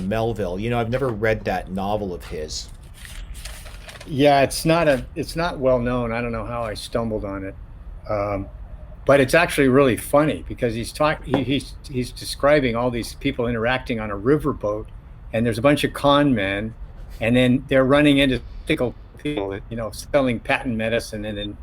Melville. I've never read that novel of his. Yeah, it's not well known. I don't know how I stumbled on it. Um, but it's actually really funny because he's describing all these people interacting on a riverboat, and there's a bunch of con men, and then they're running into ethical people that, selling patent medicine, and then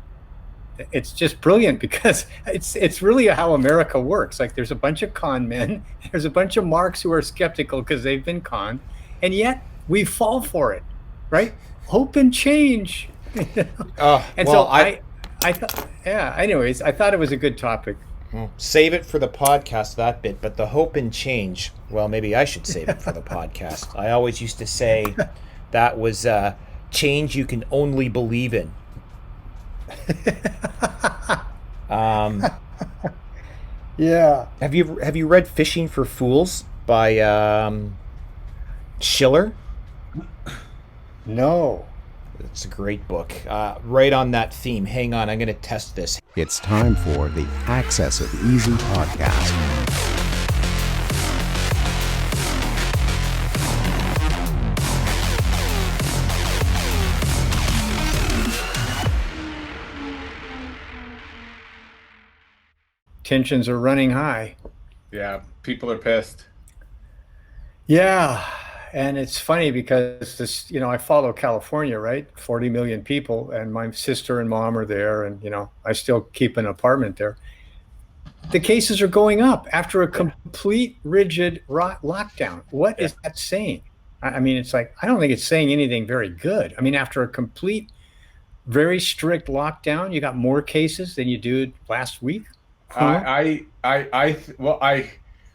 it's just brilliant because it's really how America works. Like there's a bunch of con men, there's a bunch of marks who are skeptical because they've been conned, and yet we fall for it, right? Hope and change. And Well, so I thought, yeah. Anyways, I thought it was a good topic. save it for the podcast, that bit, but the hope and change, well, maybe I should save it for the podcast. I always used to say that was change you can only believe in. Um, Yeah. have you read Fishing for Fools by Schiller? No. It's a great book. Right on that theme. Hang on, I'm going to test this. It's time for the Access of Easy podcast. Tensions are running high. Yeah, people are pissed. Yeah. And it's funny because I follow California, right? 40 million people, and my sister and mom are there, and I still keep an apartment there. The cases are going up after a complete rigid lockdown. What is that saying? I mean, it's like, I don't think it's saying anything very good. I mean, after a complete, very strict lockdown, you got more cases than you did last week. Huh? Well, I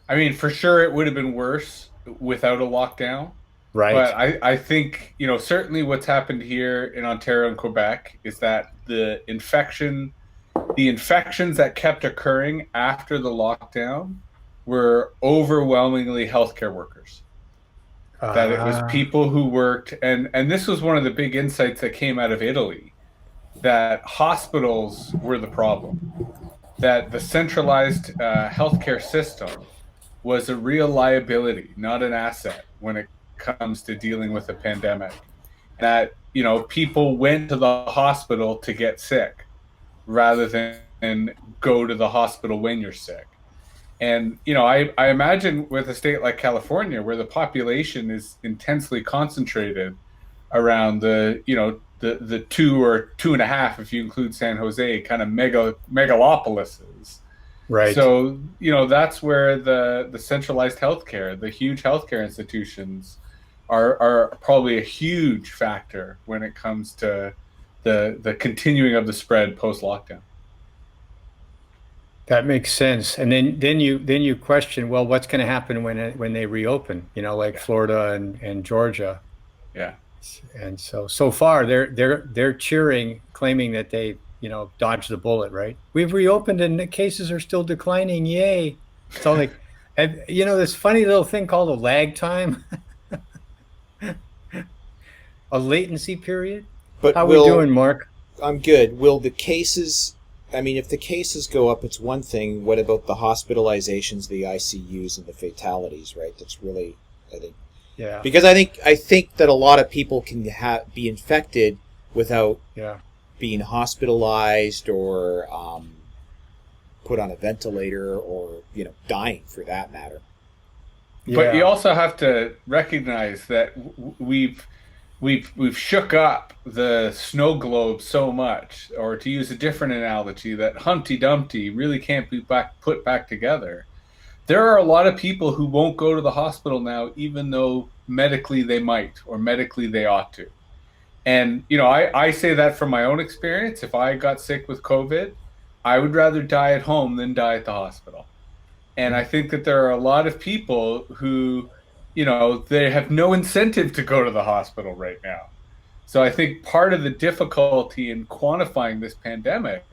mean, for sure it would have been worse without a lockdown. Right. But I think, certainly what's happened here in Ontario and Quebec is that the infections that kept occurring after the lockdown were overwhelmingly healthcare workers. That it was people who worked, and this was one of the big insights that came out of Italy, that hospitals were the problem, that the centralized healthcare system was a real liability, not an asset when it comes to dealing with a pandemic. That, people went to the hospital to get sick rather than go to the hospital when you're sick. And, I imagine with a state like California, where the population is intensely concentrated around the 2 or 2.5, if you include San Jose, kind of megalopolises. Right. So, that's where the centralized healthcare, the huge healthcare institutions are probably a huge factor when it comes to the continuing of the spread post-lockdown. That makes sense. And then you question, well, what's going to happen when they reopen? Like Florida and Georgia. Yeah. And so far they're cheering, claiming that they dodged the bullet. Right. We've reopened and the cases are still declining. Yay! It's all like, this funny little thing called a lag time, a latency period. But How we doing, Mark? I'm good. Will the cases? I mean, if the cases go up, it's one thing. What about the hospitalizations, the ICUs, and the fatalities? Right. That's really, I think. Yeah. Because I think that a lot of people can be infected without being hospitalized or put on a ventilator or dying for that matter. Yeah. But you also have to recognize that we've shook up the snow globe so much, or to use a different analogy, that Humpty Dumpty really can't be put back together. There are a lot of people who won't go to the hospital now, even though medically they might, or medically they ought to. And, I say that from my own experience. If I got sick with COVID, I would rather die at home than die at the hospital. And I think that there are a lot of people who, they have no incentive to go to the hospital right now. So I think part of the difficulty in quantifying this pandemic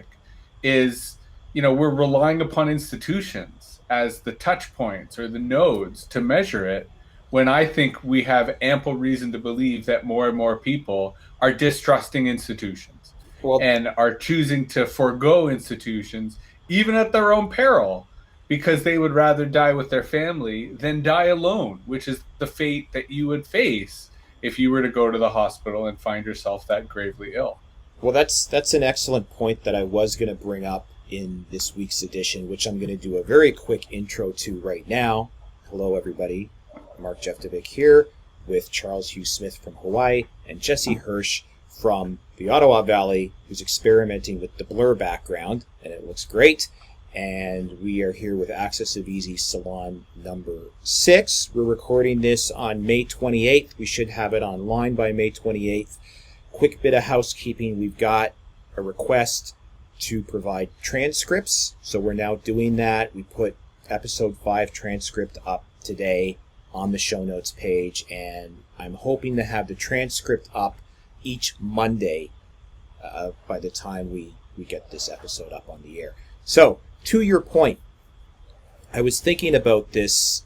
is, we're relying upon institutions as the touch points or the nodes to measure it, when I think we have ample reason to believe that more and more people are distrusting institutions and are choosing to forego institutions, even at their own peril, because they would rather die with their family than die alone, which is the fate that you would face if you were to go to the hospital and find yourself that gravely ill. Well, that's an excellent point that I was going to bring up in this week's edition, which I'm going to do a very quick intro to right now. Hello, everybody. Mark Jeftovic here with Charles Hugh Smith from Hawaii and Jesse Hirsch from the Ottawa Valley, who's experimenting with the blur background, and it looks great. And we are here with AxisOfEasy Salon number 6. We're recording this on May 28th. We should have it online by May 28th. Quick bit of housekeeping. We've got a request to provide transcripts, so we're now doing that. We put episode 5 transcript up today on the show notes page, and I'm hoping to have the transcript up each Monday by the time we get this episode up on the air. So, to your point, I was thinking about this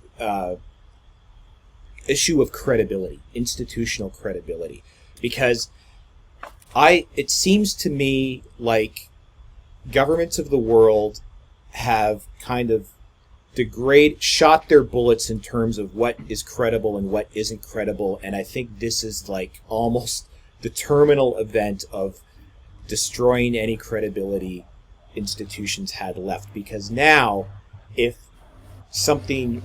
issue of credibility, institutional credibility, because it seems to me like governments of the world have kind of shot their bullets in terms of what is credible and what isn't credible, and I think this is like almost the terminal event of destroying any credibility institutions had left. Because now, if something,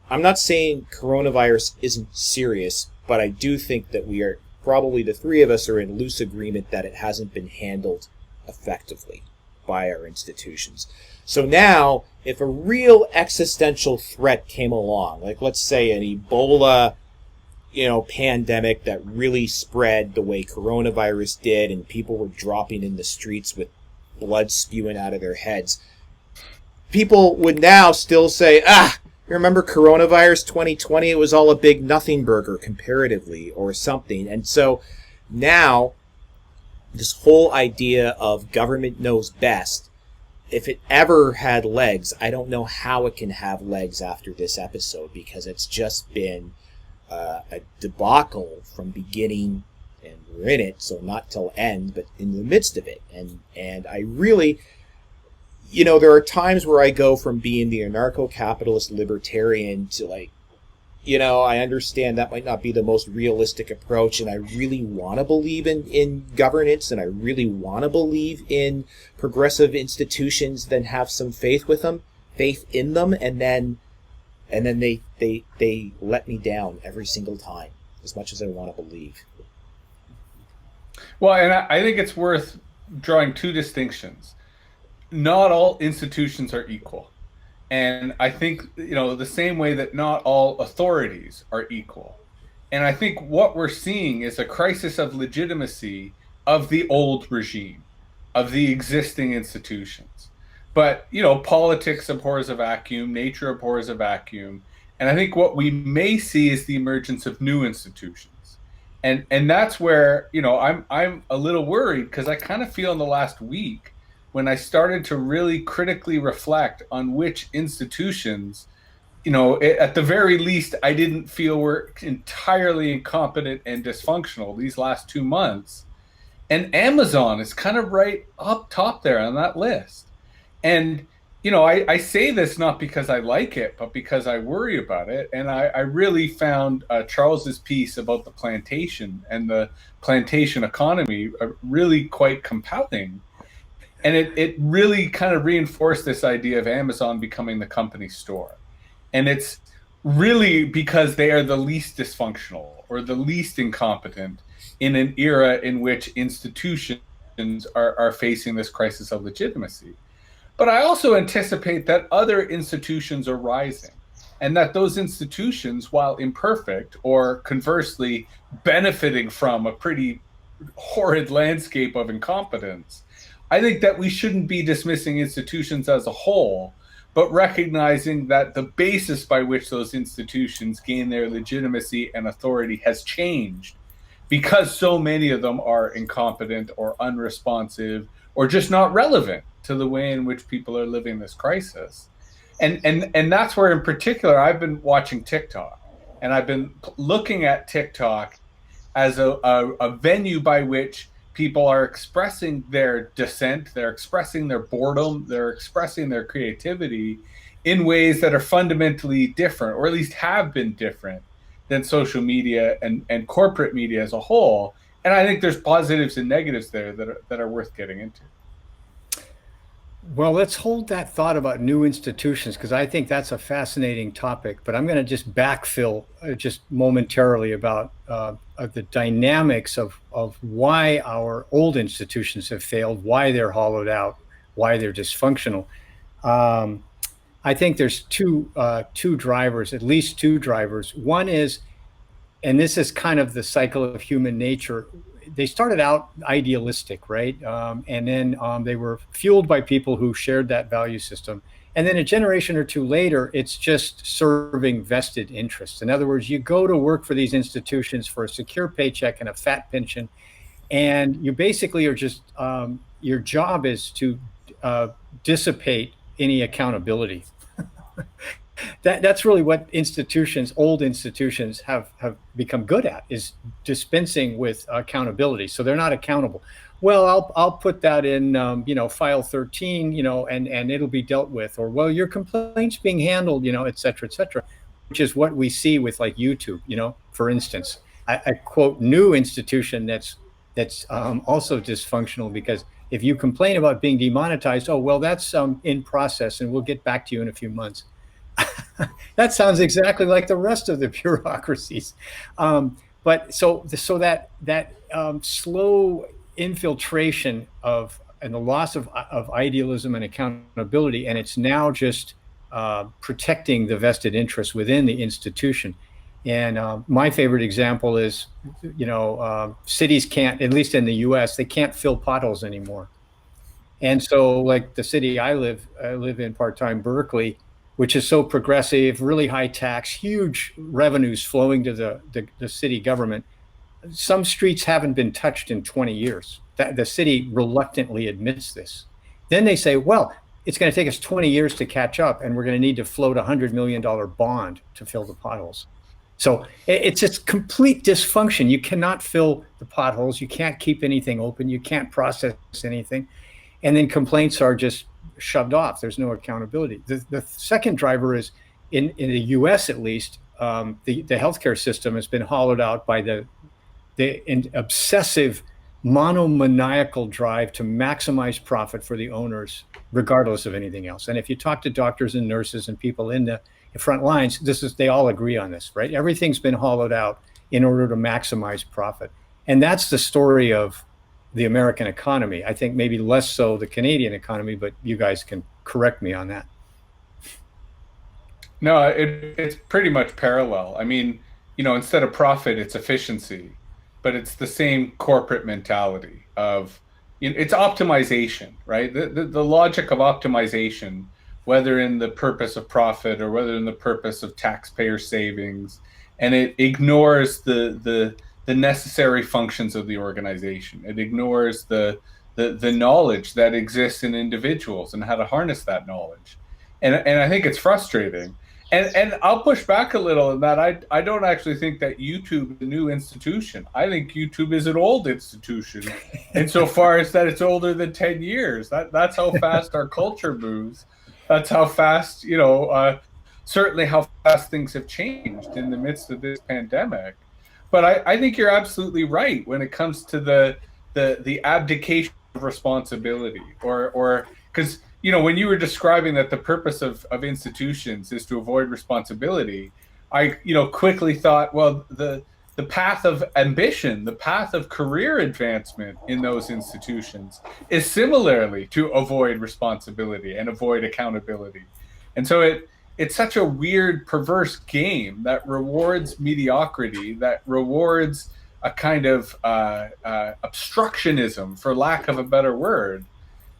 I'm not saying coronavirus isn't serious, but I do think that we are probably, the three of us are in loose agreement that it hasn't been handled effectively by our institutions. So now, if a real existential threat came along, like let's say an Ebola, pandemic that really spread the way coronavirus did, and people were dropping in the streets with blood spewing out of their heads, people would now still say, you remember coronavirus 2020? It was all a big nothing burger comparatively, or something. And so now, this whole idea of government knows best, if it ever had legs, I don't know how it can have legs after this episode, because it's just been a debacle from beginning, and we're in it, so not till end, but in the midst of it. And I really, there are times where I go from being the anarcho-capitalist libertarian to I understand that might not be the most realistic approach, and I really want to believe in governance, and I really want to believe in progressive institutions, then have some faith in them, and then they let me down every single time, as much as I want to believe. Well, and I think it's worth drawing two distinctions. Not all institutions are equal. And I think, the same way that not all authorities are equal. And I think what we're seeing is a crisis of legitimacy of the old regime, of the existing institutions. But, politics abhors a vacuum, nature abhors a vacuum. And I think what we may see is the emergence of new institutions. And that's where, I'm a little worried, because I kind of feel in the last week, when I started to really critically reflect on which institutions, at the very least, I didn't feel were entirely incompetent and dysfunctional these last 2 months. And Amazon is kind of right up top there on that list. And, I say this not because I like it, but because I worry about it. And I really found Charles's piece about the plantation and the plantation economy really quite compelling. And it really kind of reinforced this idea of Amazon becoming the company store. And it's really because they are the least dysfunctional or the least incompetent in an era in which institutions are facing this crisis of legitimacy. But I also anticipate that other institutions are rising, and that those institutions, while imperfect or conversely benefiting from a pretty horrid landscape of incompetence, I think that we shouldn't be dismissing institutions as a whole, but recognizing that the basis by which those institutions gain their legitimacy and authority has changed, because so many of them are incompetent or unresponsive or just not relevant to the way in which people are living this crisis. And that's where, in particular, I've been watching TikTok, and I've been looking at TikTok as a venue by which people are expressing their dissent, they're expressing their boredom, they're expressing their creativity in ways that are fundamentally different, or at least have been different than social media and corporate media as a whole. And I think there's positives and negatives there that are worth getting into. Well, let's hold that thought about new institutions, because I think that's a fascinating topic. But I'm going to just backfill just momentarily about the dynamics of why our old institutions have failed, why they're hollowed out, why they're dysfunctional. I think there's two drivers, at least two drivers. One is, and this is kind of the cycle of human nature, they started out idealistic, right? And then they were fueled by people who shared that value system. And then a generation or two later, it's just serving vested interests. In other words, you go to work for these institutions for a secure paycheck and a fat pension, and you basically are just, your job is to dissipate any accountability. That's really what institutions, old institutions, have become good at, is dispensing with accountability. So they're not accountable. Well, I'll put that in, file 13, and it'll be dealt with. Or, well, your complaint's being handled, et cetera, which is what we see with like YouTube, for instance. I quote new institution that's also dysfunctional, because if you complain about being demonetized, oh, well, that's in process and we'll get back to you in a few months. That sounds exactly like the rest of the bureaucracies. But so that slow infiltration and the loss of idealism and accountability, and it's now just protecting the vested interests within the institution. And my favorite example is, cities can't, at least in the U.S., they can't fill potholes anymore. And so, like the city I live in part-time, Berkeley, which is so progressive, really high tax, huge revenues flowing to the city government. Some streets haven't been touched in 20 years. The city reluctantly admits this. Then they say, well, it's going to take us 20 years to catch up, and we're going to need to float a $100 million bond to fill the potholes. So it's just complete dysfunction. You cannot fill the potholes. You can't keep anything open. You can't process anything. And then complaints are just shoved off. There's no accountability. The second driver is, in the US at least, the healthcare system has been hollowed out by the obsessive monomaniacal drive to maximize profit for the owners, regardless of anything else. And if you talk to doctors and nurses and people in the front lines, they all agree on this, right? Everything's been hollowed out in order to maximize profit. And that's the story of the American economy. I think maybe less so the Canadian economy, but you guys can correct me on that. No, it's pretty much parallel. I mean, instead of profit, it's efficiency, but it's the same corporate mentality of, it's optimization, right? The logic of optimization, whether in the purpose of profit or whether in the purpose of taxpayer savings, and it ignores the necessary functions of the organization. It ignores the knowledge that exists in individuals and how to harness that knowledge. And I think it's frustrating. And I'll push back a little in that I don't actually think that YouTube is a new institution. I think YouTube is an old institution insofar as that it's older than 10 years. That's how fast our culture moves. That's how fast, certainly how fast things have changed in the midst of this pandemic. But I think you're absolutely right when it comes to the abdication of responsibility, or because when you were describing that the purpose of institutions is to avoid responsibility, I quickly thought, well, the path of ambition, the path of career advancement in those institutions is similarly to avoid responsibility and avoid accountability. And so it's such a weird, perverse game that rewards mediocrity, that rewards a kind of obstructionism, for lack of a better word,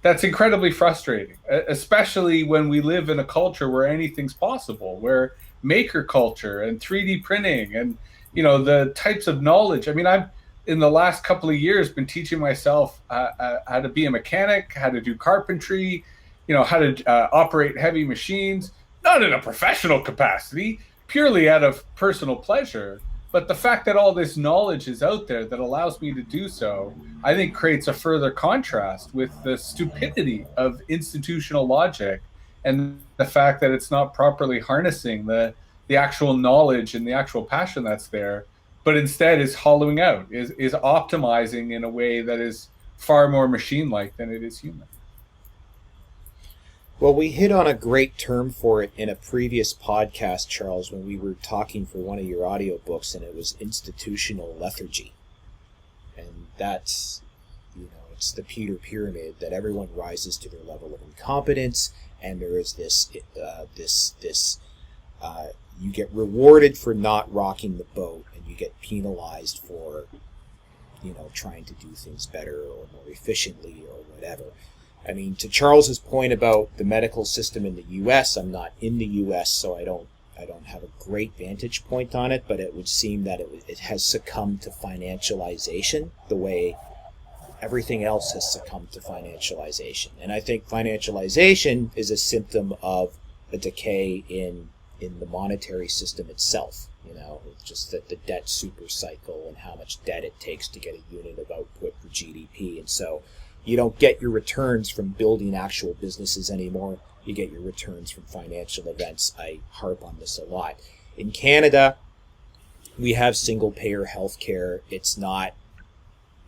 that's incredibly frustrating, especially when we live in a culture where anything's possible, where maker culture and 3D printing and, the types of knowledge. I mean, I've, in the last couple of years, been teaching myself how to be a mechanic, how to do carpentry, how to operate heavy machines. Not in a professional capacity, purely out of personal pleasure. But the fact that all this knowledge is out there that allows me to do so, I think creates a further contrast with the stupidity of institutional logic and the fact that it's not properly harnessing the actual knowledge and the actual passion that's there, but instead is hollowing out, is optimizing in a way that is far more machine-like than it is human. Well, we hit on a great term for it in a previous podcast, Charles, when we were talking for one of your audiobooks, and it was institutional lethargy. And that's, it's the Peter Pyramid, that everyone rises to their level of incompetence, and there is this you get rewarded for not rocking the boat, and you get penalized for, trying to do things better or more efficiently or whatever. I mean, to Charles's point about the medical system in the U.S., I'm not in the U.S., so I don't have a great vantage point on it, but it would seem that it has succumbed to financialization the way everything else has succumbed to financialization. And I think financialization is a symptom of a decay in the monetary system itself. Just that the debt super cycle and how much debt it takes to get a unit of output for GDP. And so you don't get your returns from building actual businesses anymore. You get your returns from financial events. I harp on this a lot. In Canada, we have single-payer healthcare. It's not,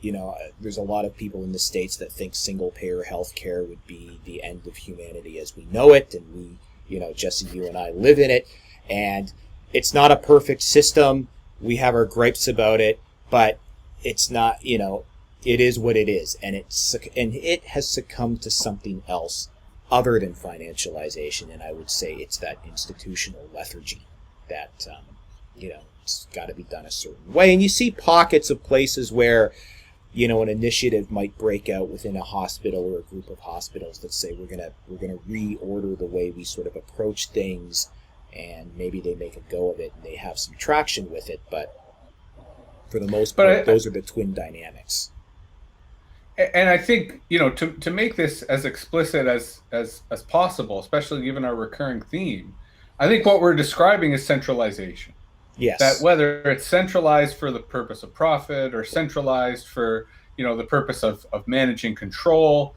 there's a lot of people in the States that think single-payer healthcare would be the end of humanity as we know it. And we, Jesse, you and I live in it. And it's not a perfect system. We have our gripes about it, but it's not, it is what it is, and it has succumbed to something else other than financialization, and I would say it's that institutional lethargy that it's got to be done a certain way. And you see pockets of places where an initiative might break out within a hospital or a group of hospitals that say we're gonna reorder the way we sort of approach things, and maybe they make a go of it and they have some traction with it, but for the most part, those are the twin dynamics. And I think, to make this as explicit as possible, especially given our recurring theme, I think what we're describing is centralization. Yes. That whether it's centralized for the purpose of profit or centralized for, the purpose of managing control,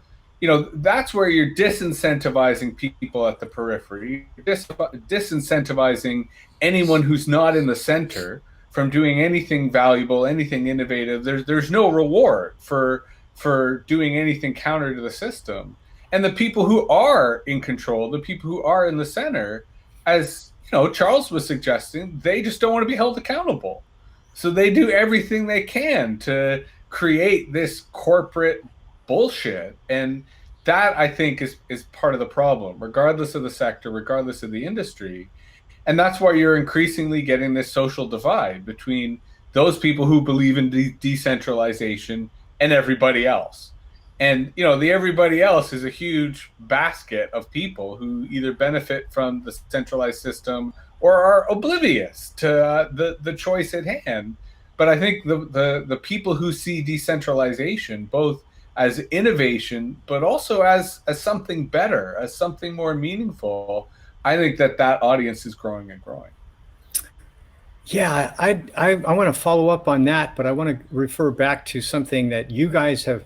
that's where you're disincentivizing people at the periphery, disincentivizing anyone who's not in the center from doing anything valuable, anything innovative. There's no reward for doing anything counter to the system. And the people who are in control, the people who are in the center, as Charles was suggesting, they just don't want to be held accountable. So they do everything they can to create this corporate bullshit. And that, I think, is part of the problem, regardless of the sector, regardless of the industry. And that's why you're increasingly getting this social divide between those people who believe in decentralization and everybody else. And, the everybody else is a huge basket of people who either benefit from the centralized system or are oblivious to the choice at hand. But I think the people who see decentralization both as innovation, but also as something better, as something more meaningful, I think that audience is growing and growing. Yeah, I want to follow up on that, but I want to refer back to something that you guys have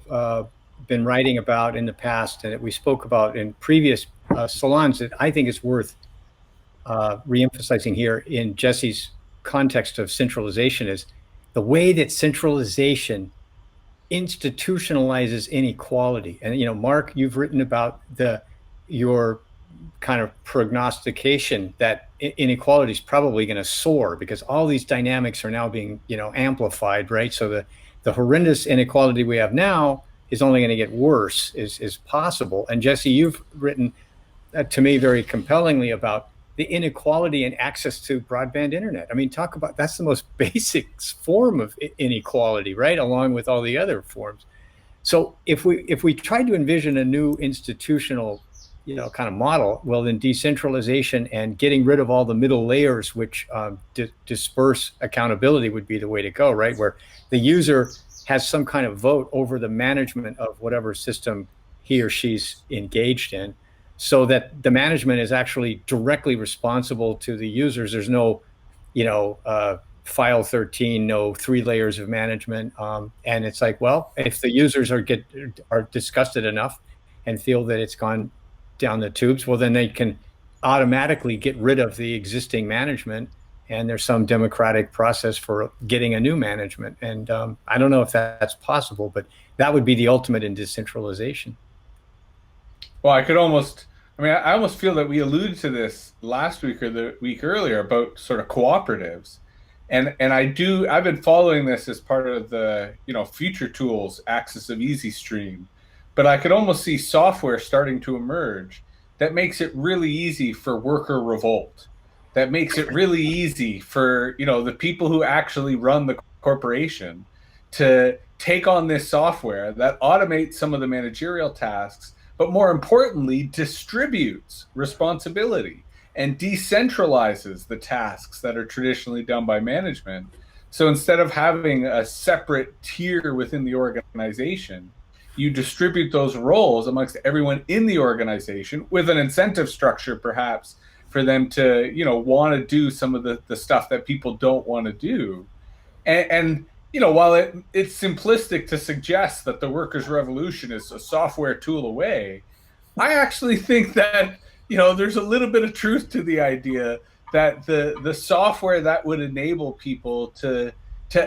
been writing about in the past and that we spoke about in previous salons that I think is worth reemphasizing here in Jesse's context of centralization is the way that centralization institutionalizes inequality. And, Mark, you've written about your kind of prognostication that inequality is probably going to soar because all these dynamics are now being, amplified, right? So the horrendous inequality we have now is only going to get worse, is possible. And Jesse, you've written to me very compellingly about the inequality in access to broadband internet. I mean, talk about, that's the most basic form of inequality, right? Along with all the other forms. So if we try to envision a new institutional kind of model, well, then decentralization and getting rid of all the middle layers which disperse accountability would be the way to go, right? Where the user has some kind of vote over the management of whatever system he or she's engaged in, so that the management is actually directly responsible to the users. There's no, file 13, no 3 layers of management. And it's like, well, if the users are disgusted enough and feel that it's gone down the tubes, well, then they can automatically get rid of the existing management, and there's some democratic process for getting a new management. And I don't know if that's possible, but that would be the ultimate in decentralization. Well, I almost feel that we alluded to this last week or the week earlier about sort of cooperatives. And I've been following this as part of the, Future Tools AxisOfEasy stream, but I could almost see software starting to emerge that makes it really easy for worker revolt, that makes it really easy for, the people who actually run the corporation to take on this software that automates some of the managerial tasks, but more importantly, distributes responsibility and decentralizes the tasks that are traditionally done by management. So instead of having a separate tier within the organization, you distribute those roles amongst everyone in the organization with an incentive structure, perhaps, for them to, want to do some of the stuff that people don't want to do. And while it's simplistic to suggest that the workers' revolution is a software tool away, I actually think that, there's a little bit of truth to the idea that the software that would enable people to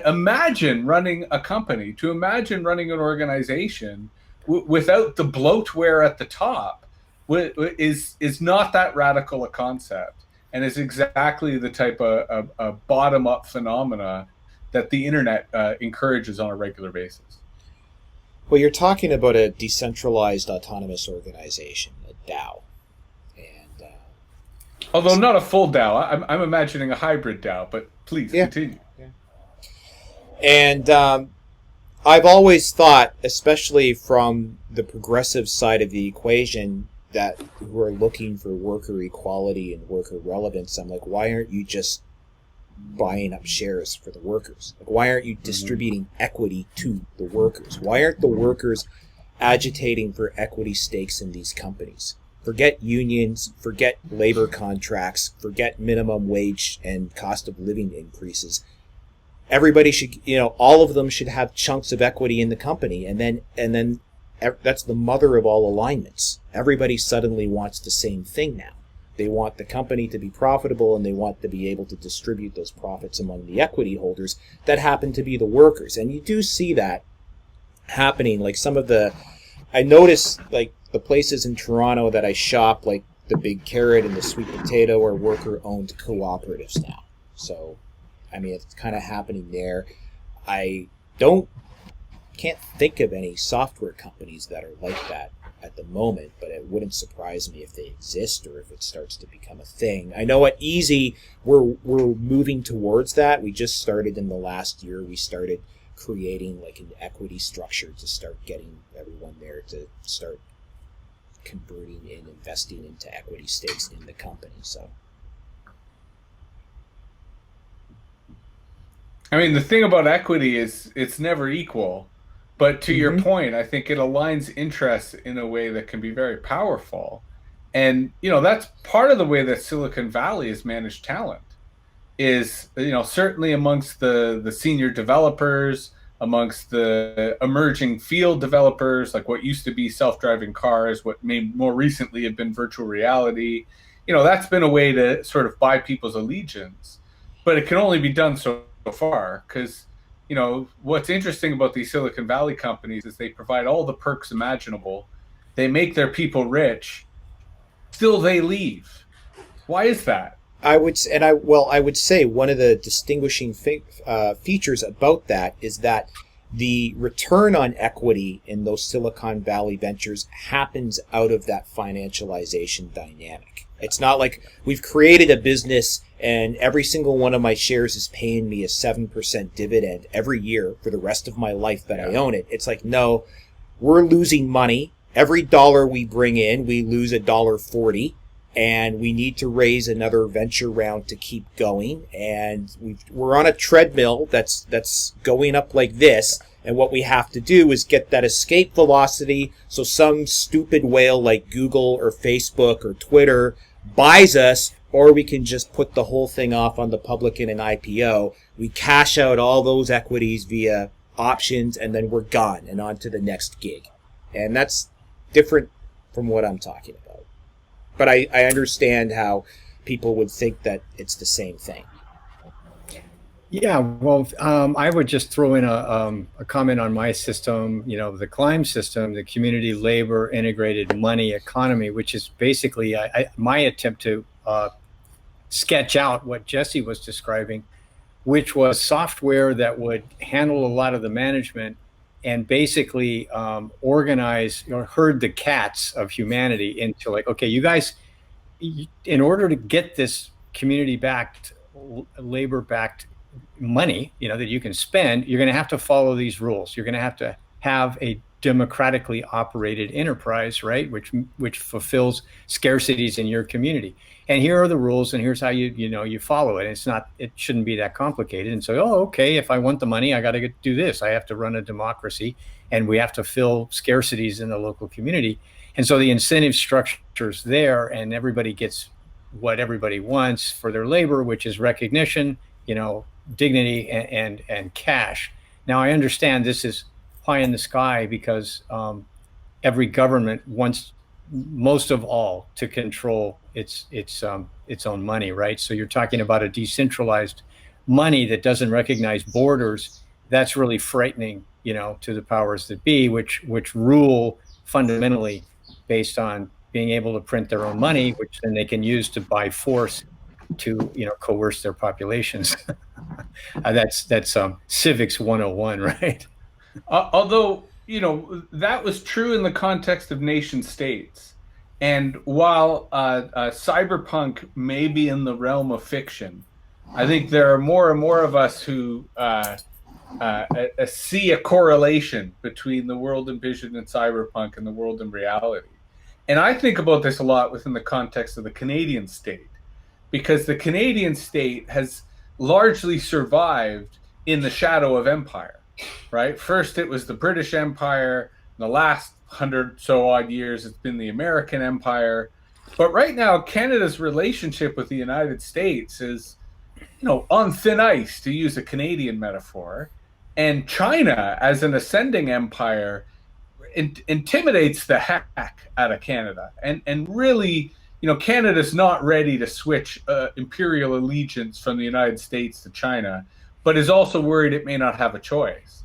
imagine running a company, to imagine running an organization without the bloatware at the top is not that radical a concept, and is exactly the type of bottom-up phenomena that the internet encourages on a regular basis. Well, you're talking about a decentralized autonomous organization, a DAO. And although not a full DAO, I'm imagining a hybrid DAO, but please continue. Yeah. And I've always thought, especially from the progressive side of the equation, that who are looking for worker equality and worker relevance, I'm like, why aren't you just buying up shares for the workers? Like, why aren't you distributing equity to the workers? Why aren't the workers agitating for equity stakes in these companies? Forget unions, forget labor contracts, forget minimum wage and cost of living increases. Everybody should, all of them should have chunks of equity in the company, and then that's the mother of all alignments. Everybody suddenly wants the same thing now. They want the company to be profitable, and they want to be able to distribute those profits among the equity holders that happen to be the workers. And you do see that happening. Like I notice like the places in Toronto that I shop, like the Big Carrot and the Sweet Potato, are worker-owned cooperatives now. So, it's kind of happening there. I can't think of any software companies that are like that at the moment, but it wouldn't surprise me if they exist or if it starts to become a thing. I know at Easy we're moving towards that. We just started in the last year. We started creating like an equity structure to start getting everyone there to start converting and investing into equity stakes in the company. So the thing about equity is it's never equal. But to your point, I think it aligns interests in a way that can be very powerful. And, that's part of the way that Silicon Valley has managed talent is, certainly amongst the senior developers, amongst the emerging field developers, like what used to be self-driving cars, what may more recently have been virtual reality. That's been a way to sort of buy people's allegiance. But it can only be done so far, because what's interesting about these Silicon Valley companies is they provide all the perks imaginable. They make their people rich. Still, they leave. Why is that? I would say one of the distinguishing features about that is that the return on equity in those Silicon Valley ventures happens out of that financialization dynamic. It's not like we've created a business and every single one of my shares is paying me a 7% dividend every year for the rest of my life that I own it. It's like, no, we're losing money. Every dollar we bring in, we lose $1.40, and we need to raise another venture round to keep going. And we're on a treadmill that's going up like this. And what we have to do is get that escape velocity so some stupid whale like Google or Facebook or Twitter buys us, or we can just put the whole thing off on the public in an IPO. We cash out all those equities via options, and then we're gone and on to the next gig. And that's different from what I'm talking about. But I understand how people would think that it's the same thing. Yeah, well, I would just throw in a comment on my system, the CLIME system, the Community Labor Integrated Money Economy, which is basically my attempt to sketch out what Jesse was describing, which was software that would handle a lot of the management and basically organize or herd the cats of humanity into like, okay, you guys, in order to get this community-backed, labor-backed money, that you can spend, you're going to have to follow these rules. You're going to have a democratically operated enterprise, right? Which fulfills scarcities in your community. And here are the rules, and here's how you follow it. It shouldn't be that complicated. And so, okay, if I want the money, I got to do this. I have to run a democracy, and we have to fill scarcities in the local community. And so the incentive structure's there, and everybody gets what everybody wants for their labor, which is recognition, dignity and cash. Now, I understand this is pie in the sky because every government wants most of all to control its own money, right? So you're talking about a decentralized money that doesn't recognize borders. That's really frightening, to the powers that be, which rule fundamentally based on being able to print their own money, which then they can use to by force to coerce their populations. That's civics 101, right? Although that was true in the context of nation states, and while cyberpunk may be in the realm of fiction, I think there are more and more of us who see a correlation between the world envisioned in cyberpunk and the world in reality. And I think about this a lot within the context of the Canadian state, because the Canadian state has largely survived in the shadow of empire, right? First, it was the British Empire. In the last 100 so odd years, it's been the American Empire. But right now, Canada's relationship with the United States is, on thin ice, to use a Canadian metaphor. And China, as an ascending empire, intimidates the heck out of Canada. And really, Canada's not ready to switch imperial allegiance from the United States to China, but is also worried it may not have a choice.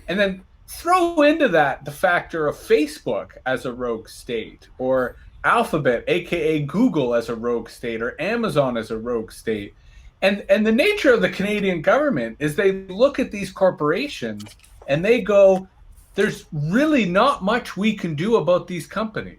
And then throw into that the factor of Facebook as a rogue state, or Alphabet, aka Google, as a rogue state, or Amazon as a rogue state. And the nature of the Canadian government is they look at these corporations and they go, there's really not much we can do about these companies.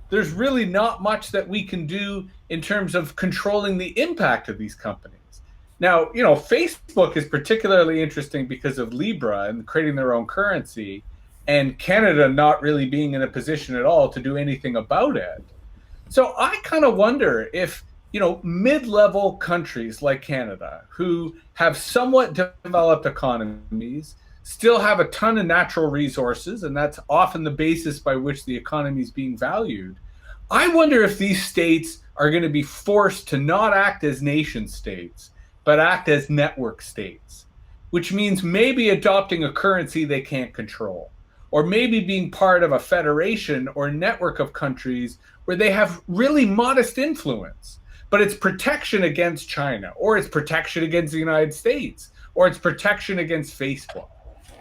There's really not much that we can do in terms of controlling the impact of these companies. Now, Facebook is particularly interesting because of Libra and creating their own currency, and Canada not really being in a position at all to do anything about it. So I kind of wonder if, mid-level countries like Canada, who have somewhat developed economies, still have a ton of natural resources, and that's often the basis by which the economy is being valued. I wonder if these states are going to be forced to not act as nation states, but act as network states, which means maybe adopting a currency they can't control, or maybe being part of a federation or network of countries where they have really modest influence, but it's protection against China, or it's protection against the United States, or it's protection against Facebook.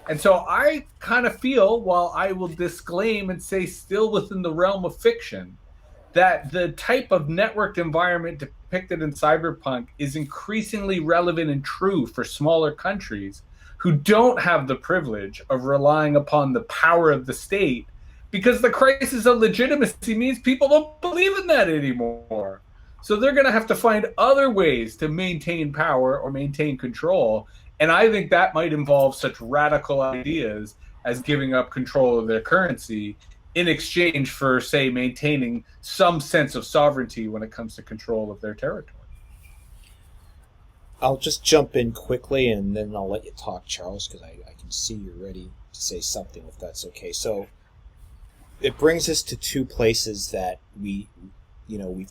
And so I kind of feel, while I will disclaim and say still within the realm of fiction, that the type of networked environment depicted in cyberpunk is increasingly relevant and true for smaller countries who don't have the privilege of relying upon the power of the state, because the crisis of legitimacy means people don't believe in that anymore. So they're going to have to find other ways to maintain power or maintain control. And I think that might involve such radical ideas as giving up control of their currency in exchange for, say, maintaining some sense of sovereignty when it comes to control of their territory. I'll just jump in quickly, and then I'll let you talk, Charles, because I can see you're ready to say something, if that's okay. So it brings us to two places that we've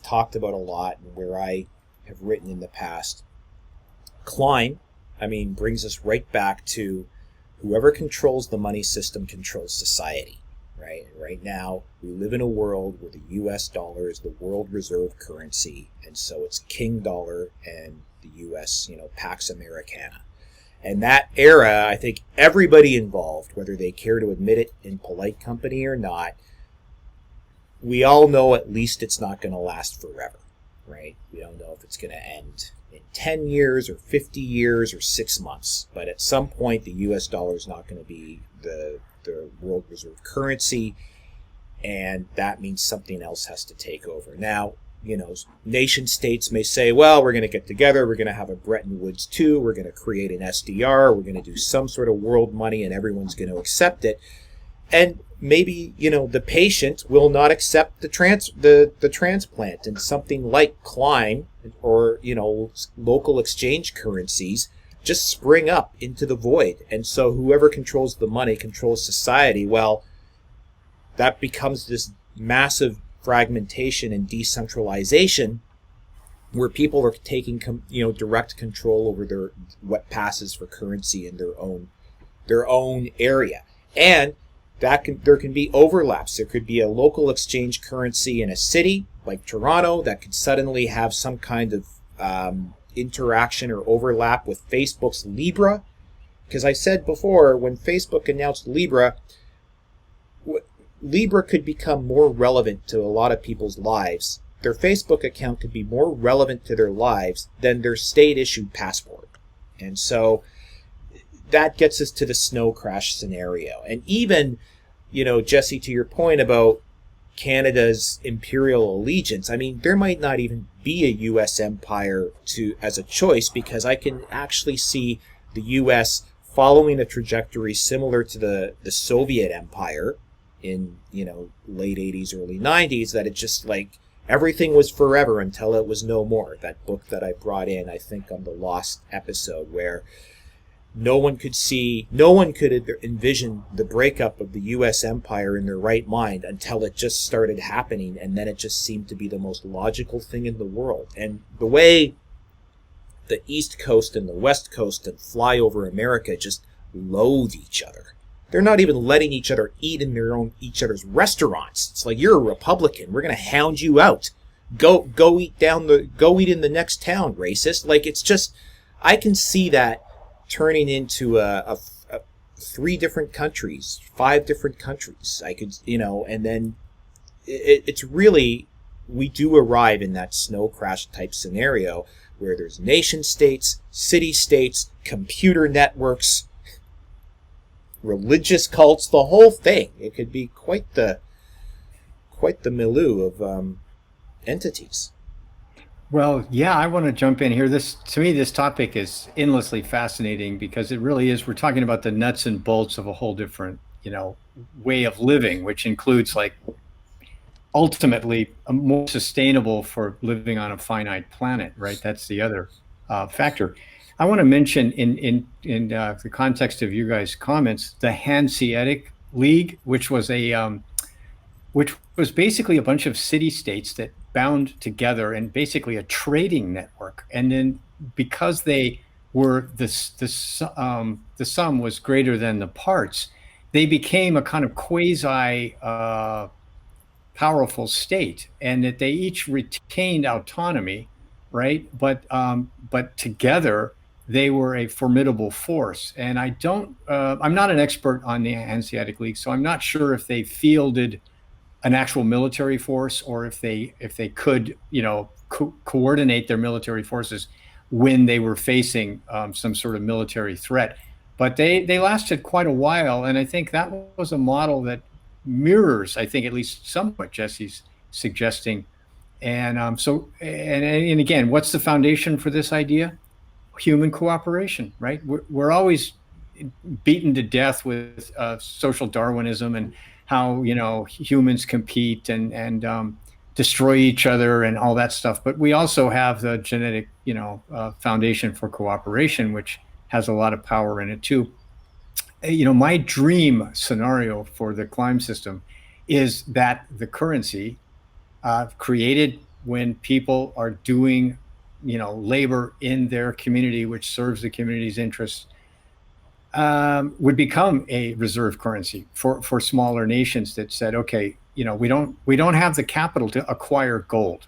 talked about a lot, and where I have written in the past. CLIME, brings us right back to whoever controls the money system controls society, right? Right now, we live in a world where the US dollar is the world reserve currency, and so it's King Dollar and the US, Pax Americana. And that era, I think everybody involved, whether they care to admit it in polite company or not, we all know at least it's not going to last forever, right? We don't know if it's going to end in 10 years or 50 years or 6 months. But at some point, the US dollar is not going to be the world reserve currency, and that means something else has to take over. Now, nation states may say, well, we're going to get together, we're going to have a Bretton Woods 2, we're going to create an SDR, we're going to do some sort of world money, and everyone's going to accept it. And maybe, the patient will not accept the transplant, and something like CLIME or, local exchange currencies just spring up into the void. And so whoever controls the money controls society. Well, that becomes this massive fragmentation and decentralization where people are taking direct control over what passes for currency in their own area. And there can be overlaps. There could be a local exchange currency in a city like Toronto that could suddenly have some kind of interaction or overlap with Facebook's Libra. Because I said before, when Facebook announced Libra could become more relevant to a lot of people's lives. Their Facebook account could be more relevant to their lives than their state-issued passport. And so that gets us to the snow crash scenario. And even, Jesse, to your point about Canada's imperial allegiance, I mean, there might not even be a U.S. empire as a choice, because I can actually see the U.S. following a trajectory similar to the Soviet empire in, late 80s, early 90s, that it just everything was forever until it was no more. That book that I brought in, I think, on the Lost episode, where no one could envision the breakup of the U.S. empire in their right mind until it just started happening, and then it just seemed to be the most logical thing in the world. And the way the East Coast and the West Coast and flyover America just loathe each other. They're not even letting each other eat in each other's restaurants. It's like, you're a Republican, we're going to hound you out. Go eat in the next town, racist. It's just, I can see that turning into a 3 different countries, 5 different countries. I could, and then it's really, we do arrive in that snow crash type scenario where there's nation states, city states, computer networks, religious cults, the whole thing. It could be quite the milieu of entities. Well, yeah, I want to jump in here. To me, this topic is endlessly fascinating, because it really is. We're talking about the nuts and bolts of a whole different, way of living, which includes ultimately more sustainable for living on a finite planet, right? That's the other factor. I want to mention in the context of you guys' comments, the Hanseatic League, which was basically a bunch of city-states that bound together, and basically a trading network. And then because they were the sum was greater than the parts, they became a kind of quasi powerful state, and that they each retained autonomy, right? But together they were a formidable force. And I'm not an expert on the Hanseatic League, so I'm not sure if they fielded an actual military force, or if they could, coordinate their military forces when they were facing some sort of military threat. But they lasted quite a while, and I think that was a model that mirrors, I think, at least somewhat Jesse's suggesting. And and again, what's the foundation for this idea? Human cooperation, right? We're always beaten to death with social Darwinism and how humans compete and destroy each other and all that stuff. But we also have the genetic foundation for cooperation, which has a lot of power in it too. My dream scenario for the CLIME system is that the currency created when people are doing labor in their community, which serves the community's interests, would become a reserve currency for smaller nations that said, okay, we don't have the capital to acquire gold,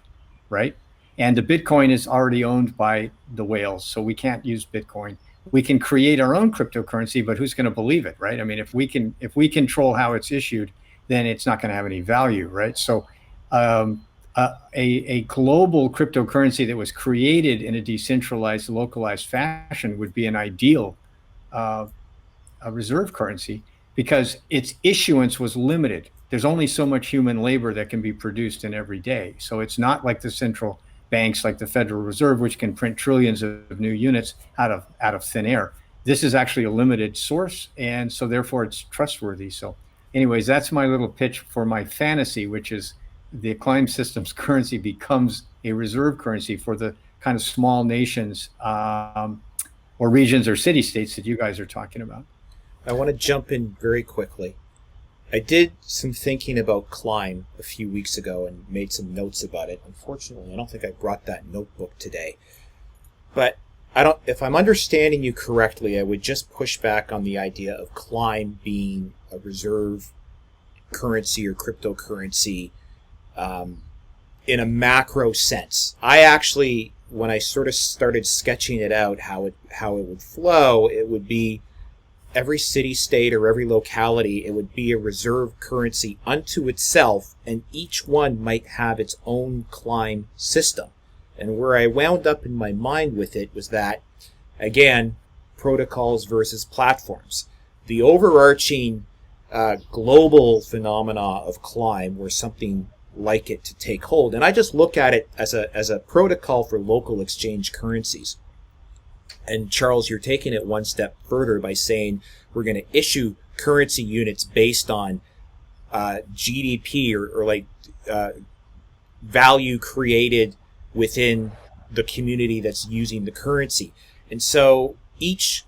right? And the Bitcoin is already owned by the whales, so we can't use Bitcoin. We can create our own cryptocurrency, but who's going to believe it, right? I mean, if we control how it's issued, then it's not going to have any value, right? So a global cryptocurrency that was created in a decentralized, localized fashion would be an ideal a reserve currency, because its issuance was limited. There's only so much human labor that can be produced in every day. So it's not like the central banks, like the Federal Reserve, which can print trillions of new units out of thin air. This is actually a limited source, and so therefore it's trustworthy. So anyways, that's my little pitch for my fantasy, which is the CLIME system's currency becomes a reserve currency for the kind of small nations or regions or city-states that you guys are talking about. I want to jump in very quickly. I did some thinking about CLIME a few weeks ago and made some notes about it. Unfortunately, I don't think I brought that notebook today. But if I'm understanding you correctly, I would just push back on the idea of CLIME being a reserve currency or cryptocurrency in a macro sense. I actually, when I sort of started sketching it out, how it would flow, it would be every city-state or every locality, it would be a reserve currency unto itself, and each one might have its own CLIME system. And where I wound up in my mind with it was that, again, protocols versus platforms. The overarching global phenomena of CLIME were something like it to take hold. And I just look at it as a protocol for local exchange currencies. And Charles, you're taking it one step further by saying we're going to issue currency units based on GDP or like value created within the community that's using the currency. And so each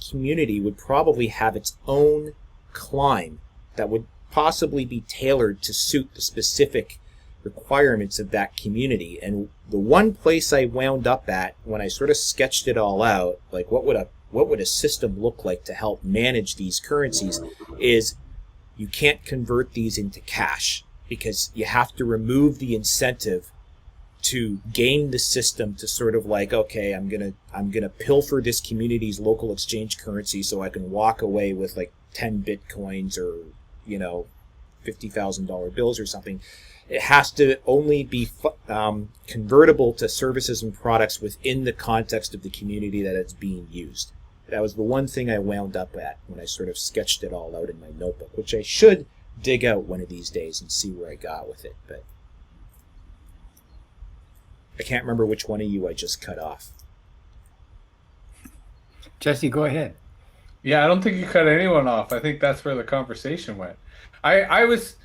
community would probably have its own CLIME that would possibly be tailored to suit the specific requirements of that community. And the one place I wound up at when I sort of sketched it all out, like what would a system look like to help manage these currencies, is you can't convert these into cash because you have to remove the incentive to game the system to sort of like, okay, I'm gonna pilfer this community's local exchange currency so I can walk away with like 10 bitcoins or $50,000 bills or something. It has to only be convertible to services and products within the context of the community that it's being used. That was the one thing I wound up at when I sort of sketched it all out in my notebook, which I should dig out one of these days and see where I got with it. But I can't remember which one of you I just cut off. Jesse, go ahead. Yeah, I don't think you cut anyone off. I think that's where the conversation went. I was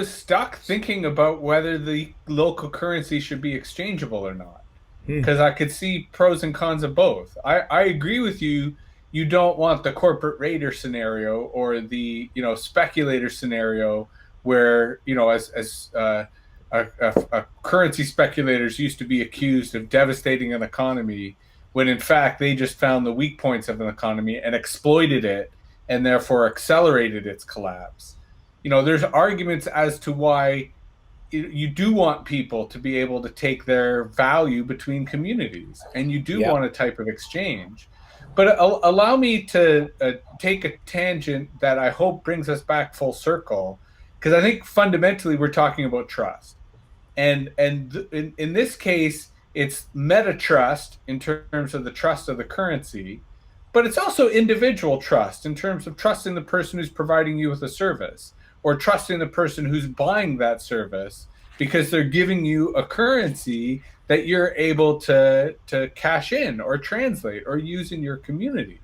stuck thinking about whether the local currency should be exchangeable or not, because I could see pros and cons of both. I agree with you. You don't want the corporate raider scenario or the speculator scenario where as currency speculators used to be accused of devastating an economy, when in fact they just found the weak points of an economy and exploited it and therefore accelerated its collapse. There's arguments as to why you do want people to be able to take their value between communities, and you do want a type of exchange. But allow me to take a tangent that I hope brings us back full circle, because I think fundamentally we're talking about trust. And in this case, it's meta trust in terms of the trust of the currency, but it's also individual trust in terms of trusting the person who's providing you with a service, or trusting the person who's buying that service because they're giving you a currency that you're able to cash in or translate or use in your community.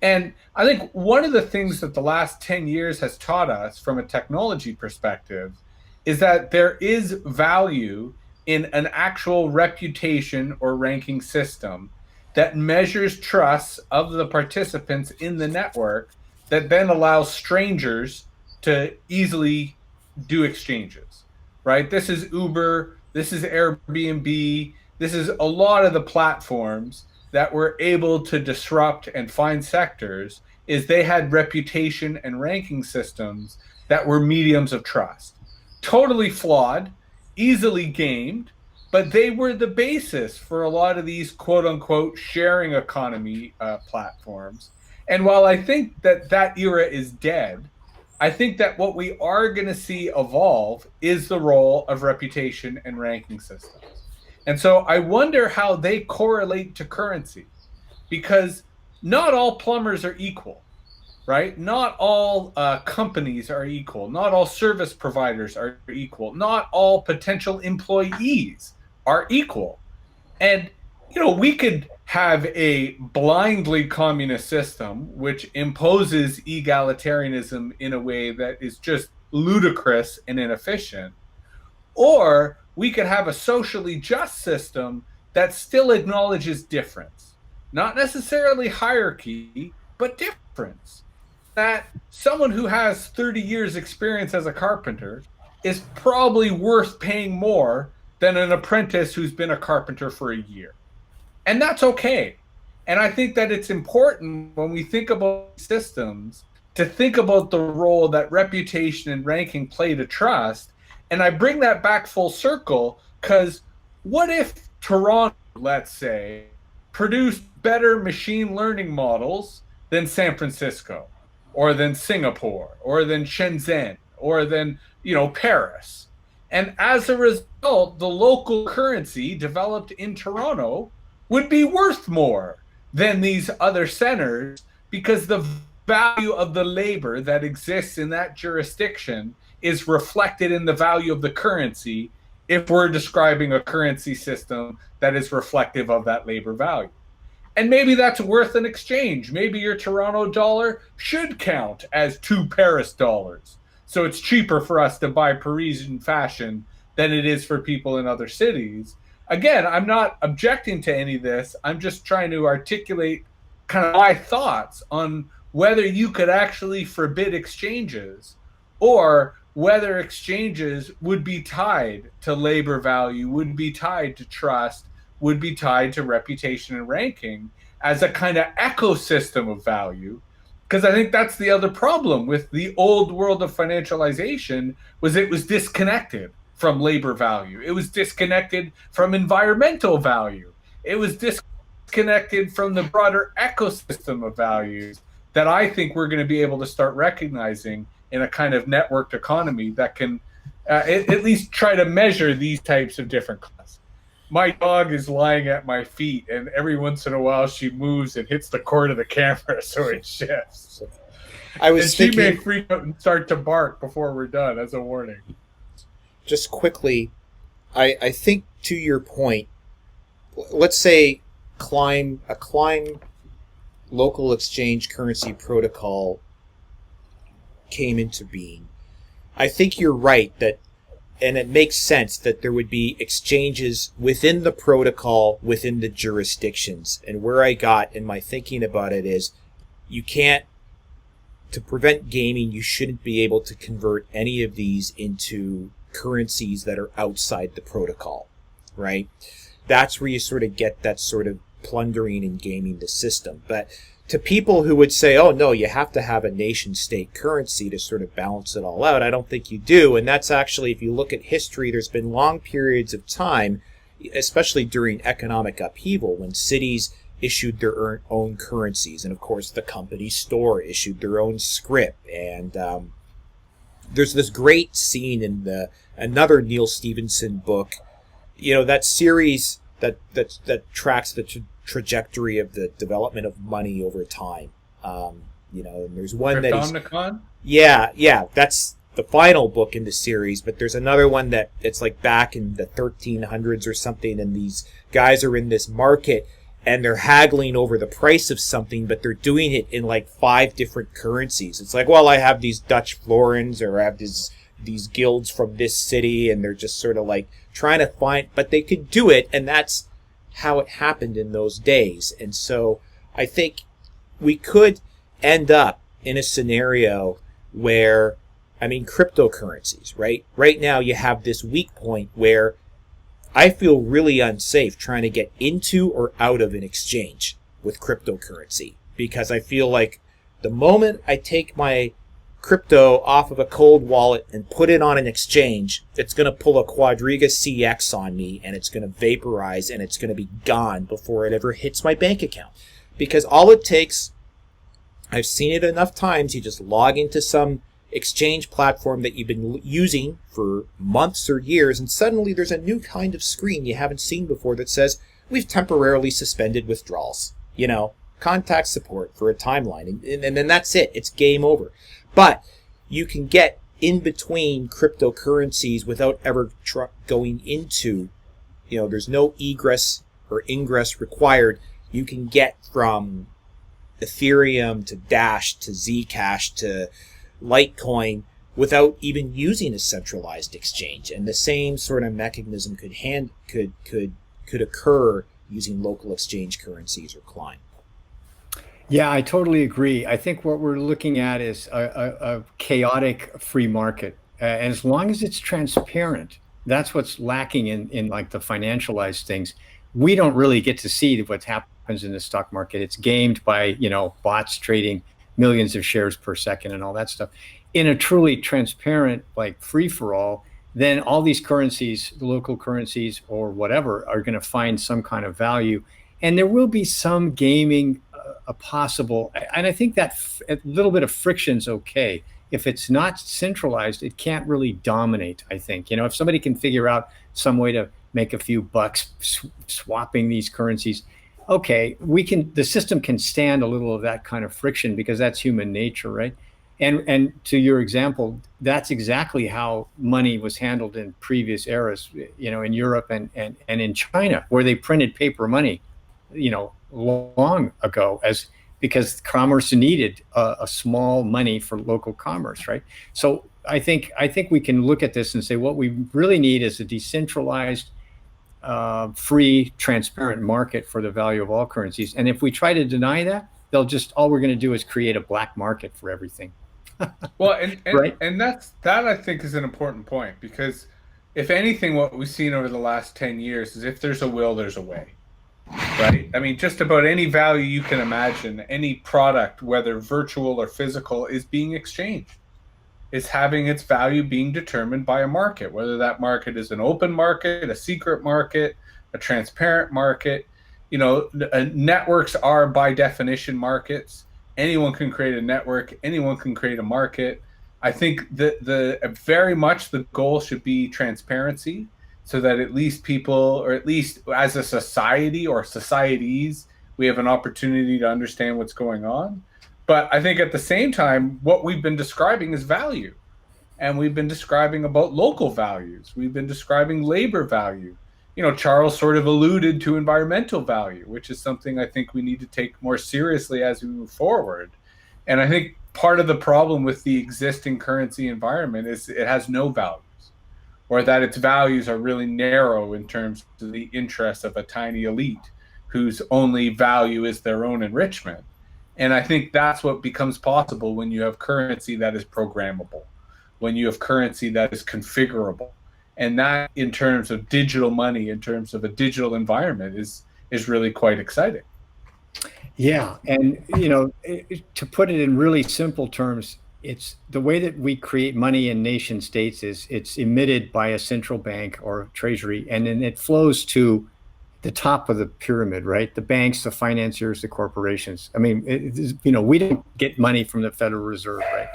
And I think one of the things that the last 10 years has taught us from a technology perspective is that there is value in an actual reputation or ranking system that measures trust of the participants in the network, that then allows strangers to easily do exchanges, right? This is Uber, this is Airbnb, this is a lot of the platforms that were able to disrupt and find sectors is they had reputation and ranking systems that were mediums of trust. Totally flawed, easily gamed, but they were the basis for a lot of these quote-unquote sharing economy platforms. And while I think that that era is dead, I think that what we are going to see evolve is the role of reputation and ranking systems. And so I wonder how they correlate to currency, because not all plumbers are equal, right? Not all companies are equal. Not all service providers are equal. Not all potential employees are equal. And, you know, we could have a blindly communist system which imposes egalitarianism in a way that is just ludicrous and inefficient. Or we could have a socially just system that still acknowledges difference. Not necessarily hierarchy, but difference. That someone who has 30 years experience as a carpenter is probably worth paying more than an apprentice who's been a carpenter for a year. And that's okay. And I think that it's important when we think about systems to think about the role that reputation and ranking play to trust. And I bring that back full circle because what if Toronto, let's say, produced better machine learning models than San Francisco or than Singapore or than Shenzhen or than, you know, Paris? And as a result, the local currency developed in Toronto would be worth more than these other centers because the value of the labor that exists in that jurisdiction is reflected in the value of the currency if we're describing a currency system that is reflective of that labor value. And maybe that's worth an exchange. Maybe your Toronto dollar should count as 2 Paris dollars. So it's cheaper for us to buy Parisian fashion than it is for people in other cities. Again, I'm not objecting to any of this. I'm just trying to articulate kind of my thoughts on whether you could actually forbid exchanges or whether exchanges would be tied to labor value, would be tied to trust, would be tied to reputation and ranking as a kind of ecosystem of value. Because I think that's the other problem with the old world of financialization was it was disconnected from labor value. It was disconnected from environmental value. It was disconnected from the broader ecosystem of values that I think we're going to be able to start recognizing in a kind of networked economy that can at least try to measure these types of different classes. My dog is lying at my feet, and every once in a while she moves and hits the cord of the camera, so it shifts. She may freak out and start to bark before we're done, as a warning. Just quickly, I think to your point, let's say a CLIME local exchange currency protocol came into being. I think you're right that, and it makes sense that there would be exchanges within the protocol, within the jurisdictions. And where I got in my thinking about it is you can't, to prevent gaming, you shouldn't be able to convert any of these into currencies that are outside the protocol, right? That's where you sort of get that sort of plundering and gaming the system. But to people who would say, oh no, you have to have a nation state currency to sort of balance it all out, I don't think you do. And that's actually, if you look at history, there's been long periods of time, especially during economic upheaval, when cities issued their own currencies. And of course, the company store issued their own scrip. And there's this great scene in another Neil Stephenson book, you know, that series that tracks the trajectory of the development of money over time. You know, and there's one Cryptonomicon? Yeah, that's the final book in the series, but there's another one that it's like back in the 1300s or something, and these guys are in this market and they're haggling over the price of something, but they're doing it in like 5 different currencies. It's like, well, I have these Dutch florins, or I have these guilds from this city, and they're just sort of like trying to find, but they could do it, and that's how it happened in those days. And so I think we could end up in a scenario where, I mean, cryptocurrencies, right? Right now you have this weak point where I feel really unsafe trying to get into or out of an exchange with cryptocurrency, because I feel like the moment I take my crypto off of a cold wallet and put it on an exchange, it's going to pull a Quadriga CX on me, and it's going to vaporize, and it's going to be gone before it ever hits my bank account. Because all it takes, I've seen it enough times, you just log into some exchange platform that you've been using for months or years, and suddenly there's a new kind of screen you haven't seen before that says, we've temporarily suspended withdrawals. You know, contact support for a timeline, and then that's it. It's game over. But you can get in between cryptocurrencies without ever going into, you know, there's no egress or ingress required. You can get from Ethereum to Dash to Zcash to Litecoin without even using a centralized exchange. And the same sort of mechanism could occur using local exchange currencies or CLIME. Yeah, I totally agree. I think what we're looking at is a chaotic free market. And as long as it's transparent, that's what's lacking in like the financialized things. We don't really get to see what happens in the stock market. It's gamed by, you know, bots trading millions of shares per second and all that stuff. In a truly transparent, like free for all, then all these currencies, the local currencies or whatever, are going to find some kind of value. And there will be some gaming possible. And I think that a little bit of friction's okay. If it's not centralized, it can't really dominate, I think. You know, if somebody can figure out some way to make a few bucks swapping these currencies, okay, the system can stand a little of that kind of friction, because that's human nature, right? And to your example, that's exactly how money was handled in previous eras, you know, in Europe and in China, where they printed paper money, you know, long ago, because commerce needed a small money for local commerce, right? So I think we can look at this and say what we really need is a decentralized, free, transparent market for the value of all currencies. And if we try to deny that, all we're going to do is create a black market for everything. Well, and right? And that I think is an important point, because if anything, what we've seen over the last 10 years is if there's a will, there's a way. Right? I mean, just about any value you can imagine, any product, whether virtual or physical, is being exchanged. Is having its value being determined by a market, whether that market is an open market, a secret market, a transparent market. You know, networks are by definition markets. Anyone can create a network. Anyone can create a market. I think that very much the goal should be transparency, so that at least people, or at least as a society or societies, we have an opportunity to understand what's going on. But I think at the same time, what we've been describing is value. And we've been describing about local values. We've been describing labor value. You know, Charle sort of alluded to environmental value, which is something I think we need to take more seriously as we move forward. And I think part of the problem with the existing currency environment is it has no values, or that its values are really narrow in terms of the interests of a tiny elite whose only value is their own enrichment. And I think that's what becomes possible when you have currency that is programmable, when you have currency that is configurable. And that, in terms of digital money, in terms of a digital environment, is really quite exciting. Yeah. And, you know, to put it in really simple terms, it's the way that we create money in nation states is it's emitted by a central bank or treasury, and then it flows to the top of the pyramid, right? The banks, the financiers, the corporations. I mean, you know, we don't get money from the Federal Reserve, right?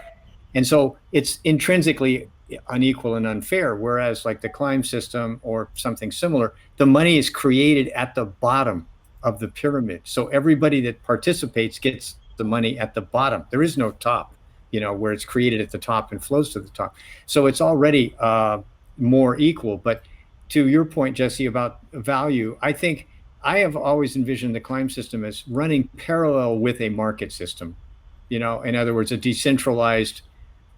And so it's intrinsically unequal and unfair. Whereas like the CLIME system or something similar, the money is created at the bottom of the pyramid. So everybody that participates gets the money at the bottom. There is no top, you know, where it's created at the top and flows to the top. So it's already more equal. But to your point, Jesse, about value, I think I have always envisioned the CLIME system as running parallel with a market system. You know, in other words, a decentralized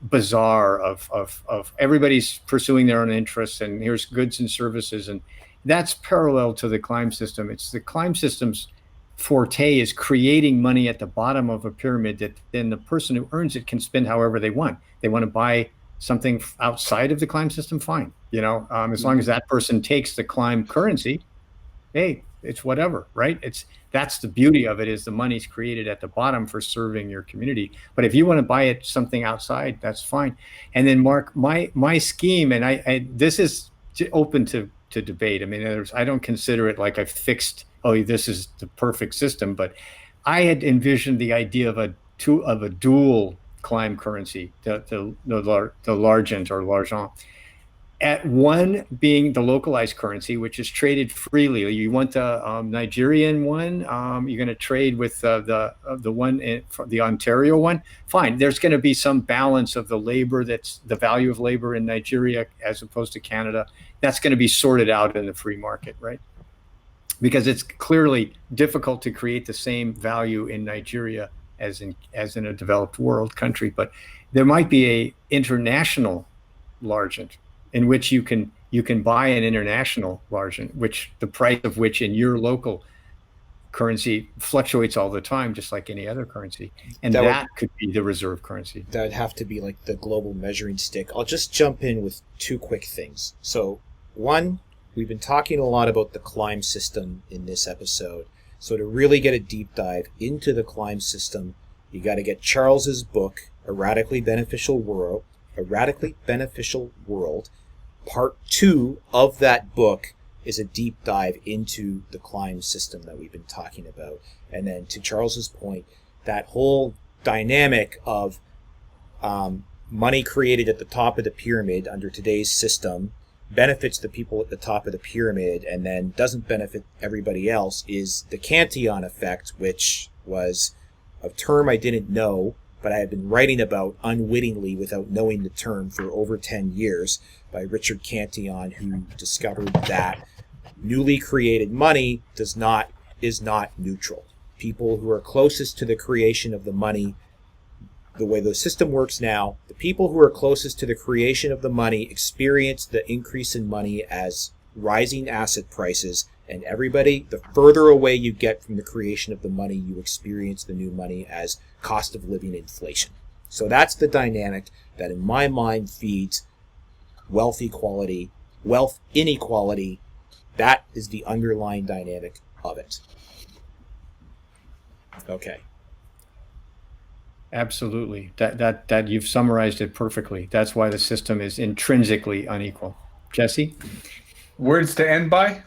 bazaar of everybody's pursuing their own interests, and here's goods and services, and that's parallel to the CLIME system. It's the CLIME system's forte is creating money at the bottom of a pyramid that then the person who earns it can spend however they want. They want to buy something outside of the CLIME system, fine. As long as that person takes the CLIME currency, hey, it's whatever, right? That's the beauty of it, is the money's created at the bottom for serving your community. But if you want to buy it something outside, that's fine. And then Mark, my scheme, and I this is open to debate. I mean, I don't consider it like a fixed, oh, this is the perfect system, but I had envisioned the idea of a dual CLIME currency, the l'argent or l'argent. At one being the localized currency, which is traded freely. You want the Nigerian one? You're going to trade with the one, the Ontario one? Fine. There's going to be some balance of the labor, that's the value of labor in Nigeria as opposed to Canada. That's going to be sorted out in the free market, right? Because it's clearly difficult to create the same value in Nigeria as in a developed world country. But there might be a international l'argent, in which you can buy an international l'argent, which the price of which in your local currency fluctuates all the time, just like any other currency. And that could be the reserve currency. That would have to be like the global measuring stick. I'll just jump in with two quick things. So one, we've been talking a lot about the CLIME system in this episode. So to really get a deep dive into the CLIME system, you got to get Charles's book, A Radically Beneficial World. Part 2 of that book is a deep dive into the CLIME system that we've been talking about. And then to Charles's point, that whole dynamic of money created at the top of the pyramid under today's system benefits the people at the top of the pyramid and then doesn't benefit everybody else is the Cantillon effect, which was a term I didn't know, but I have been writing about unwittingly without knowing the term for over 10 years by Richard Cantillon, who discovered that newly created money is not neutral. People who are closest to the creation of the money, the way the system works now, the people who are closest to the creation of the money experience the increase in money as rising asset prices, and everybody, the further away you get from the creation of the money, you experience the new money as cost of living inflation. So that's the dynamic that in my mind feeds wealth inequality. That is the underlying dynamic of it. Okay. Absolutely. That you've summarized it perfectly. That's why the system is intrinsically unequal. Jesse? Words to end by?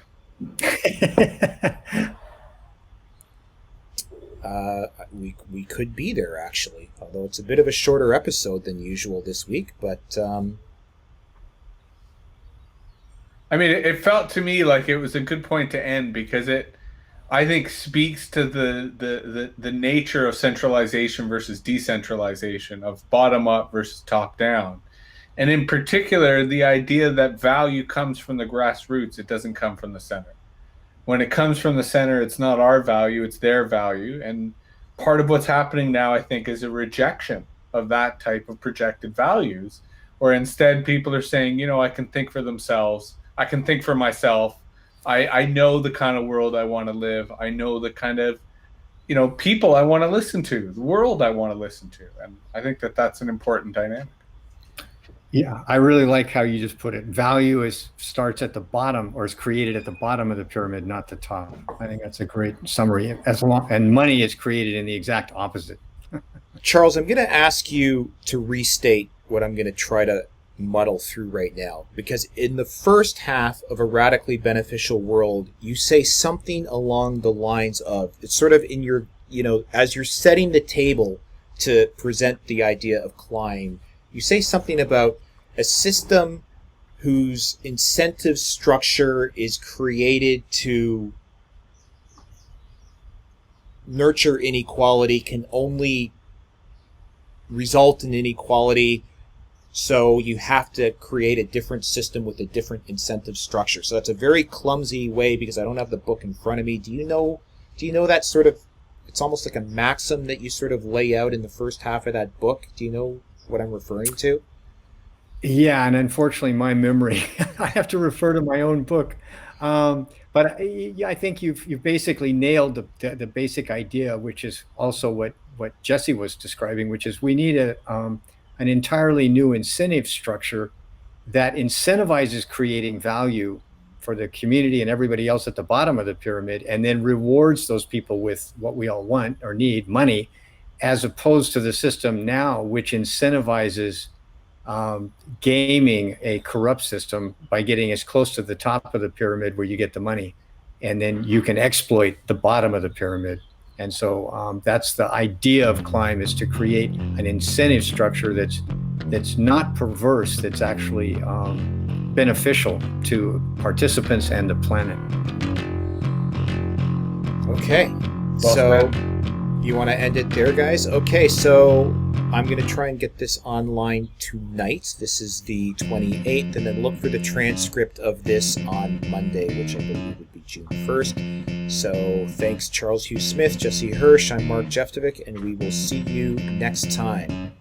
We could be there, actually, although it's a bit of a shorter episode than usual this week, but I mean, it felt to me like it was a good point to end, because it, I think, speaks to the nature of centralization versus decentralization, of bottom up versus top down. And in particular, the idea that value comes from the grassroots, it doesn't come from the center. When it comes from the center, it's not our value, it's their value. And part of what's happening now, I think, is a rejection of that type of projected values, where instead people are saying, I can think for themselves, I can think for myself, I know the kind of world I want to live, I know the kind of people I want to listen to, the world I want to listen to. And I think that that's an important dynamic. Yeah, I really like how you just put it. Value starts at the bottom, or is created at the bottom of the pyramid, not the top. I think that's a great summary. And money is created in the exact opposite. Charles, I'm going to ask you to restate what I'm going to try to muddle through right now, because in the first half of A Radically Beneficial World, you say something along the lines of, it's sort of in your, as you're setting the table to present the idea of CLIME, you say something about a system whose incentive structure is created to nurture inequality can only result in inequality, so you have to create a different system with a different incentive structure. So that's a very clumsy way, because I don't have the book in front of me. Do you know that sort of, it's almost like a maxim that you sort of lay out in the first half of that book? Do you know what I'm referring to? Yeah, and unfortunately, my memory, I have to refer to my own book. But yeah, I think you've basically nailed the basic idea, which is also what Jesse was describing, which is we need an entirely new incentive structure that incentivizes creating value for the community and everybody else at the bottom of the pyramid, and then rewards those people with what we all want or need, money, as opposed to the system now, which incentivizes gaming a corrupt system by getting as close to the top of the pyramid where you get the money, and then you can exploit the bottom of the pyramid. And so that's the idea of CLIME, is to create an incentive structure that's not perverse, that's actually beneficial to participants and the planet. Okay, Well, so you want to end it there, guys? Okay, so I'm going to try and get this online tonight. This is the 28th, and then look for the transcript of this on Monday, which I believe would be June 1st. So thanks, Charles Hugh Smith, Jesse Hirsch. I'm Mark Jeftovic, and we will see you next time.